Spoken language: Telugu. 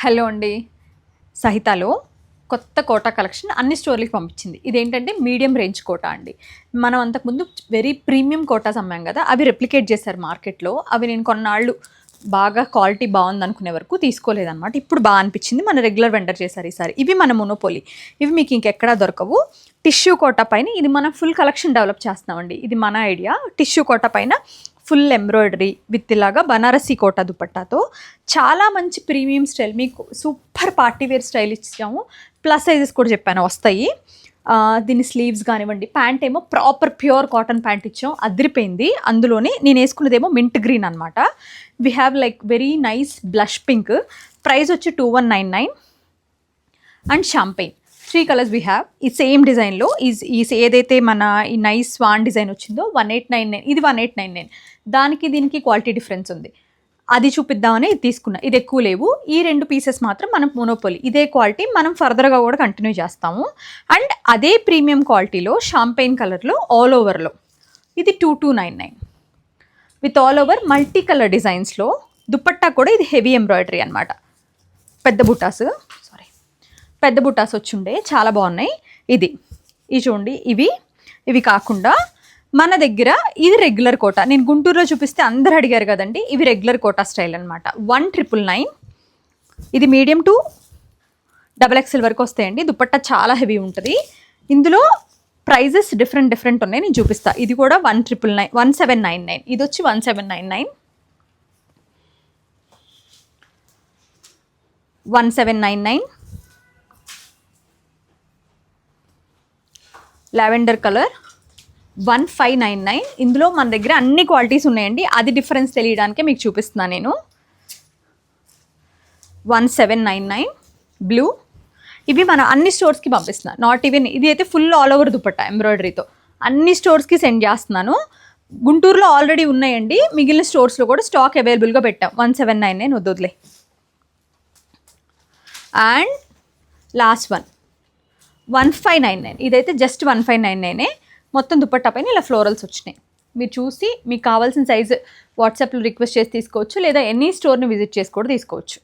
హలో అండి. సహితాలో కొత్త కోటా కలెక్షన్ అన్ని స్టోర్లకి పంపించింది. ఇదేంటంటే మీడియం రేంజ్ కోటా అండి. మనం అంతకుముందు వెరీ ప్రీమియం కోటాస్ అమ్మాం కదా, అవి రెప్లికేట్ చేశారు మార్కెట్లో. అవి నేను కొన్నాళ్ళు బాగా క్వాలిటీ బాగుంది అనుకునే వరకు తీసుకోలేదన్నమాట. ఇప్పుడు బాగా అనిపించింది, మన రెగ్యులర్ వెండర్ చేశారు ఈసారి. ఇవి మన మొనోపోలీ, ఇవి మీకు ఇంకెక్కడా దొరకవు. టిష్యూ కోటా పైన ఇది మనం ఫుల్ కలెక్షన్ డెవలప్ చేస్తున్నామండి. ఇది మన ఐడియా. టిష్యూ కోటా పైన ఫుల్ ఎంబ్రాయిడరీ విత్ ఇలాగా బనారసీ కోటా దుపట్టాతో చాలా మంచి ప్రీమియం స్టైల్, మీకు సూపర్ పార్టీ వేర్ స్టైల్ ఇచ్చాము. ప్లస్ సైజెస్ కూడా చెప్పాను వస్తాయి. దీని స్లీవ్స్ కానివ్వండి, ప్యాంట్ ఏమో ప్రాపర్ ప్యూర్ కాటన్ ప్యాంట్ ఇచ్చాం, అదిరిపోయింది. అందులోనే నేను వేసుకున్నదేమో మింట్ గ్రీన్ అనమాట. We have like very nice blush pink. Price వచ్చి 2199 and champagne. 3 colours we have. ఈ సేమ్ డిజైన్లో ఏదైతే మన ఈ నైస్ స్వాన్ డిజైన్ వచ్చిందో 1899, ఇది 1899. దానికి దీనికి క్వాలిటీ డిఫరెన్స్ ఉంది, అది చూపిద్దామని ఇది తీసుకున్నా. ఇది ఎక్కువ లేవు. ఈ 2 పీసెస్ మాత్రం మనం మోనోపోలీ, ఇదే క్వాలిటీ మనం ఫర్దర్గా కూడా కంటిన్యూ చేస్తాము. అండ్ అదే ప్రీమియం క్వాలిటీలో షాంపెయిన్ కలర్లో ఆల్ ఓవర్లో ఇది 2299 with all over multi colour డిజైన్స్లో. దుపట్టా కూడా ఇది హెవీ ఎంబ్రాయిడరీ అనమాట. పెద్ద బుటాస్ వచ్చుండే, చాలా బాగున్నాయి. ఇది చూడండి. ఇవి కాకుండా మన దగ్గర ఇది రెగ్యులర్ కోటా. నేను గుంటూరులో చూపిస్తే అందరు అడిగారు కదండి, ఇవి రెగ్యులర్ కోటా స్టైల్ అనమాట. 1999. ఇది మీడియం టు XXL వరకు వస్తాయండి. దుపట్టా చాలా హెవీ ఉంటుంది. ఇందులో ప్రైజెస్ డిఫరెంట్ ఉన్నాయి, నేను చూపిస్తా. ఇది కూడా 1799. ఇది వచ్చి 1799, 1799. Lavender colour 1599. ఇందులో మన దగ్గర అన్ని క్వాలిటీస్ ఉన్నాయండి, అది డిఫరెన్స్ తెలియడానికే మీకు చూపిస్తున్నాను నేను. 1799 బ్లూ. ఇవి మనం అన్ని స్టోర్స్కి పంపిస్తున్నాను, నాట్ ఈవెన్ ఇది అయితే ఫుల్ ఆల్ ఓవర్ దుపట్టా ఎంబ్రాయిడరీతో అన్ని స్టోర్స్కి సెండ్ చేస్తున్నాను. గుంటూరులో ఆల్రెడీ ఉన్నాయండి, మిగిలిన స్టోర్స్లో కూడా స్టాక్ అవైలబుల్గా పెట్టాం. 1799 వద్దులే. And last one 1599. ఇదైతే జస్ట్ 1599. మొత్తం దుపట్టా పైన ఇలా ఫ్లోరల్స్ వచ్చినాయి. మీరు చూసి మీకు కావాల్సిన సైజు వాట్సాప్లో రిక్వెస్ట్ చేసి తీసుకోవచ్చు, లేదా ఎనీ స్టోర్ని విజిట్ చేసి కూడా తీసుకోవచ్చు.